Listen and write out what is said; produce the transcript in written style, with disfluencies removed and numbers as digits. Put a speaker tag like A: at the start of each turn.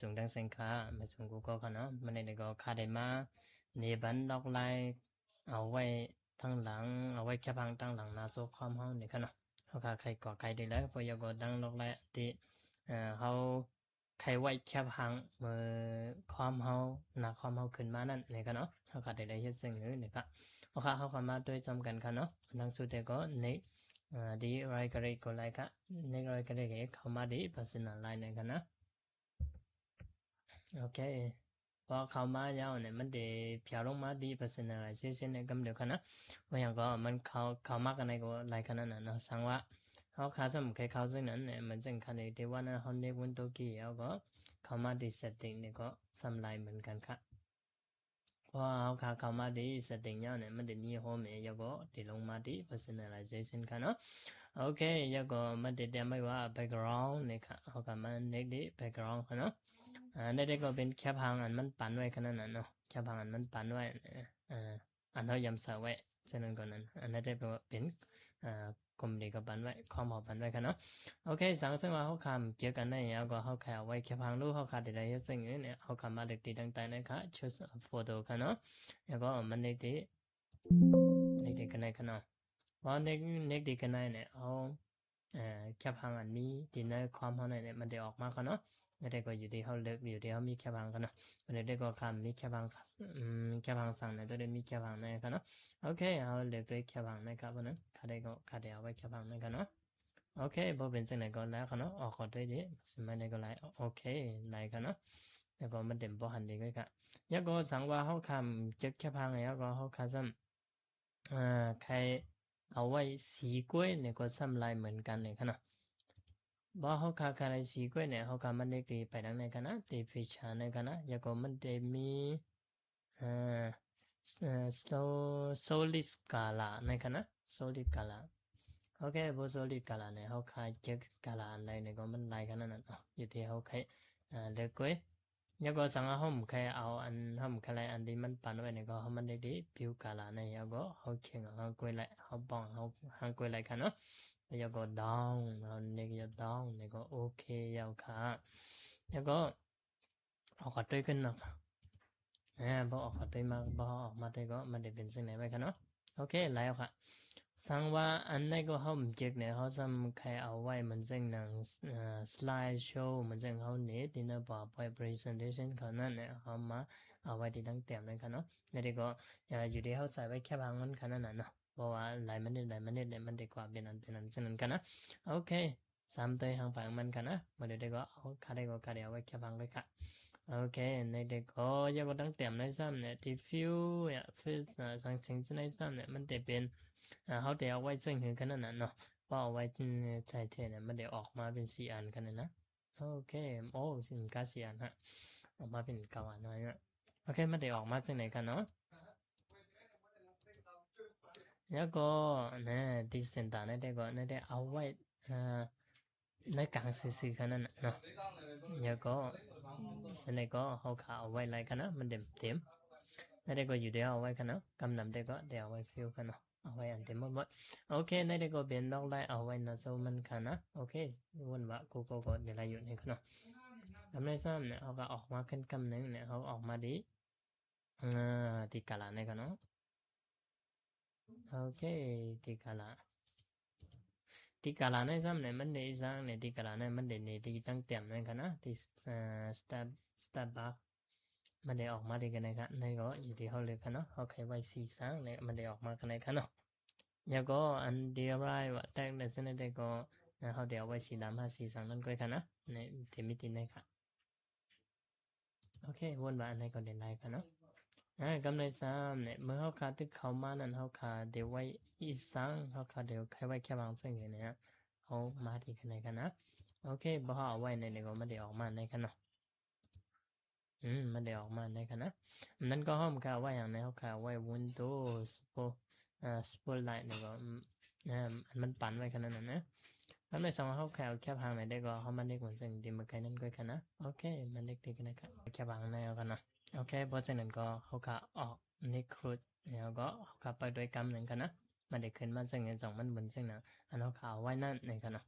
A: ส่งดังเสียงค่าไม่ส่งกูก็ค่ะเนาะมันในก็ค่าได้มาในบันดอกไลเอาไว้ทั้งหลังเอาไว้แค่พังตั้งหลังนาโซความเฮาเนี่ยค่ะเนาะเขาค่าใครก่อใครได้แล้วพอยก็ดังดอกไลที่เขาใครไว้แค่พังเมื่อความเฮาหนาความเฮาขึ้นมานั่นเนี่ยค่ะเนาะเขาค่าได้เฮ็ดสิ่งนี้เนี่ยค่ะเขาค่าเข้ามาด้วยจำกันค่ะเนาะนังสุดแต่ก็ในดีไรก็เลยก็ไลค่ะในไรก็เลยเข้ามาดี personal line เนี่ยค่ะนะ โอเคพอเข้ามาแล้วเนี่ยมันได้เพียวลงมาดี personalization เนี่ยกำเดียวกันนะว่าอย่างก็มันเข้ามากันในก็หลายขนาดนั้นเนาะสังว่าเขาขาสมเคยเข้าซึ่งนั้นเนี่ยมันจึงคันในวันนั้นเขาในวันตัวกี่แล้วก็เข้ามาดี setting เนี่ยก็สำหรับเหมือนกันค่ะเพราะเขาเข้ามาดี setting แล้วเนี่ยมันได้มีโฮมเนี่ยแล้วก็ได้ลงมาดี personalization กันเนาะโอเคแล้วก็มันได้เตรียมไว้ว่า background เนี่ยค่ะเขาก็มาเน็กดี background กันเนาะ ได้ก็เป็นแค่พังอันมันปั่นไว้ขนาดนั้นเนาะแค่พังอันมันปั่นไว้อ่าอันเขายำเสาไว้ฉะนั้นก่อนนั้นอันนั้นได้เป็นกลมเดียวกับปั่นไว้ความหอมปั่นไว้กันเนาะโอเคสังซึ่งว่าเขาคำเกี่ยวกันในแล้วก็เขาแค่เอาไว้แค่พังรู้เขาขาดได้ซึ่งเนี่ยเขาคำมาเด็กตีต่างๆนะคะ choose a photo กันเนาะแล้วก็มันเด็กตีกันในกันเนาะเพราะเด็กตีกันในเนี่ยเอาแค่พังอันนี้ตีในความเขาเนี่ยมันได้ออกมากันเนาะ แล้วก็อยู่ที่เขาเลือกอยู่ที่เขามีแค่บางกันเนาะมันได้ก็คำมีแค่บางแค่บางสั่งเนี่ยตัวเดียวมีแค่บางนะครับเนาะโอเคเอาเลือกด้วยแค่บางนะครับวันนั้นค่าได้ก็ค่าได้เอาไว้แค่บางนะครับเนาะโอเคพอเป็นสิ่งไหนก็แล้วกันเนาะออกกดได้ดิสมัยไหนก็ไล่โอเคไล่กันเนาะแล้วก็มันเต็มพอหันดีก็ค่ะแล้วก็สั่งว่าเขาคำเจ็บแค่บางแล้วก็เขาคำซ้ำใครเอาไว้สีกล้วยเนี่ยก็ซ้ำลายเหมือนกันเลยครับเนาะ บ่เขาคาคาในสีกล้วยเนี่ยเขาคามันเด็กดีไปดังในกันนะตีพิชาในกันนะแล้วก็มันได้มีเอ่อโซลิดกาลาในกันนะโซลิดกาลาโอเคพอโซลิดกาลาเนี่ยเขาคาเจ็กกาลาอะไรเนี่ยก็มันไล่กันนั่นน่ะอยู่ที่เขาใครเด็กกล้วยแล้วก็สังหารใครเอาอันห้องใครอันที่มันปั่นไว้เนี่ยก็เขามันเด็กดีผิวกาลาเนี่ยแล้วก็เขาเข่งเขากล้วยไล่เขาบ้องเขาหางกล้วยไล่กันเนาะ แล้วก็ down แล้วนี่ก็ down นี่ก็โอเคแล้วค่ะแล้วก็ออกมาด้วยกันนะครับพอออกมาด้วยมาพอออกมาด้วยก็มันได้เป็นสิ่งไหนไปกันเนาะโอเคแล้วค่ะสังว่าอันนี้ก็เขาไม่เจ็กเนี่ยเขาซ้ำใครเอาไว้มันซึ่งหนังslide show มันซึ่งเขาเนี่ยที่นั่นบอกไป presentation เขานั่นเนี่ยเขามาเอาไว้ที่ตั้งเต็มเลยกันเนาะแล้วก็อยู่ที่เขาใส่ไว้แค่บางมันขนาดนั้นเนาะเพราะว่าหลายมันเนี่ยมันดีกว่าเป็นอันฉะนั้นกันนะโอเค3ตัวทางฝั่งมันกันนะมาเดี๋ยวก็เอาค่าได้ก็ค่าเดียวไว้แค่บางเลยค่ะโอเคในเด็กก็ยังก็ตั้งเต็มในซ้ำเนี่ยที่ฟิวเนี่ยฟิวสังสิงในซ้ำเนี่ยมันจะเป็นเขาเดี๋ยวเอาไว้ซึ่งถึงขนาดนั้นเนาะพอเอาไว้ใช้เทเนี่ยมันเดี๋ยวออกมาเป็น4 อันกันเลยนะโอเคโอ้สินค้า4 อันฮะออกมาเป็น9 อันน้อยนะโอเคมันเดี๋ยวออกมาจากไหนกันเนาะแล้วก็เนี่ยดิสเซนตาเนี่ยเด็กก็เนี่ยเด็กเอาไว้ในกลางสื่อๆกันนั่นน่ะเนาะแล้วก็ฉะนั้นก็เขาขาเอาไว้อะไรกันนะมันเต็มนั่นเด็กก็อยู่เดียวเอาไว้กันเนาะกำนำเด็กก็เดี๋ยวเอาไว้ฟิลกันเนาะเอาไว้อันเต็มหมดโอเคนั่นเด็กก็เป็นดอกไม้เอาไว้นะโซมันกันนะโอเควนว่ากูเดี๋ยวอะไรอยู่นี่กันเนาะกำในซ้ำเนี่ยเขาก็ออกมาขึ้นกำหนึ่งเนี่ยเขาออกมาดีตีกาลาเนี่ยกันเนาะโอเคตีกาลา ที่กาลาในซ้ำเนี่ยมันได้สร้างเนี่ยที่กาลาเนี่ยมันได้เนี่ยที่ตั้งเต็มเลยกันนะที่สตาร์บัคมันได้ออกมาได้กันนะครับในก็อยู่ที่เขาเลยกันเนาะเขาเคยไว้4 สร้างเนี่ยมันได้ออกมากันเลยกันเนาะแล้วก็อันเดียวไรว่าแต่ในเส้นได้ก็เขาเดี๋ยวไว้4 3 5 4 3นั่นก็กันนะในเทมิตินะครับโอเควนว่าอันไหนก็เด่นไรกันเนาะกำไร3เนี่ยเมื่อเขาขาดที่เขามานั้นเขาขาดเดี๋ยวไว้อี 3เขาขาดเดี๋ยวใครไว้แค่บางสิ่งอย่างเนี้ย เอามาที่กันไหนกันนะโอเคบ่เอาไว้ในนี้ก็ไม่ได้ออกมาในกันเนาะมันได้ออกมาในกันนะนั่นก็ห้องข่าวว่าอย่างในเขาข่าวไว้ Windows Spotlight เนี่ยก็อันมันปั่นไว้ขนาดนั้นนะแล้วในสองเขาข่าวแค่พังไหนได้ก็เขามันได้เหมือนสิ่งที่มันใกล้นั่นก็กันนะโอเคมันเด็กๆกันนะครับแค่พังในเอากันนะโอเคเพราะฉะนั้นก็เขาข่าวออกนี่ครูแล้วก็เขาข่าวไปด้วยกรรมหนึ่งกันนะมันได้ขึ้นมาสิ่งอย่างสองมันเหมือนสิ่งนะอันเขาข่าวไว้นั่นในกันนะ